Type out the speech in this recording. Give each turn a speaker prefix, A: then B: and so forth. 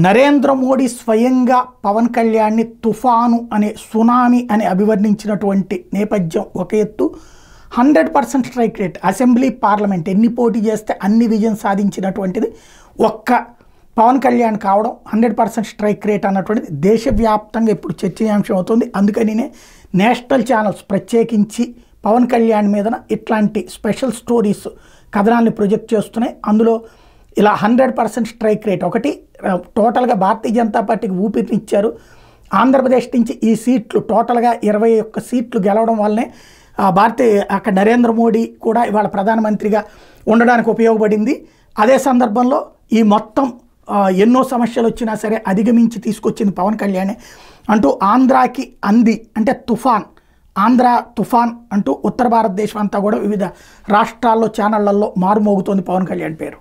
A: నరేంద్ర మోడీ స్వయంగా పవన్ కళ్యాణ్ని తుఫాను అనే సునామీ అని అభివర్ణించినటువంటి నేపథ్యం ఒక ఎత్తు. 100% స్ట్రైక్ రేట్, అసెంబ్లీ పార్లమెంట్ ఎన్ని పోటీ చేస్తే అన్ని విజయం సాధించినటువంటిది ఒక్క పవన్ కళ్యాణ్ కావడం, 100% స్ట్రైక్ రేట్ అన్నటువంటిది దేశవ్యాప్తంగా ఇప్పుడు చర్చనీయాంశం అవుతుంది. అందుకనినే నేషనల్ ఛానల్స్ ప్రత్యేకించి పవన్ కళ్యాణ్ మీద ఇట్లాంటి స్పెషల్ స్టోరీస్ కథనాల్ని ప్రొజెక్ట్ చేస్తున్నాయి. అందులో ఇలా 100% స్ట్రైక్ రేట్ ఒకటి, టోటల్గా భారతీయ జనతా పార్టీకి ఊపిరినిచ్చారు. ఆంధ్రప్రదేశ్ నుంచి ఈ సీట్లు టోటల్గా 21 సీట్లు గెలవడం వల్లనే అక్కడ నరేంద్ర మోడీ కూడా ఇవాళ ప్రధానమంత్రిగా ఉండడానికి ఉపయోగపడింది. అదే సందర్భంలో ఈ మొత్తం ఎన్నో సమస్యలు వచ్చినా సరే అధిగమించి తీసుకొచ్చింది పవన్ కళ్యాణ్ అంటూ ఆంధ్రాకి అంది అంటే తుఫాన్, ఆంధ్ర తుఫాన్ అంటూ ఉత్తర భారతదేశం అంతా కూడా వివిధ రాష్ట్రాల్లో ఛానళ్లలో మారుమోగుతోంది పవన్ కళ్యాణ్ పేరు.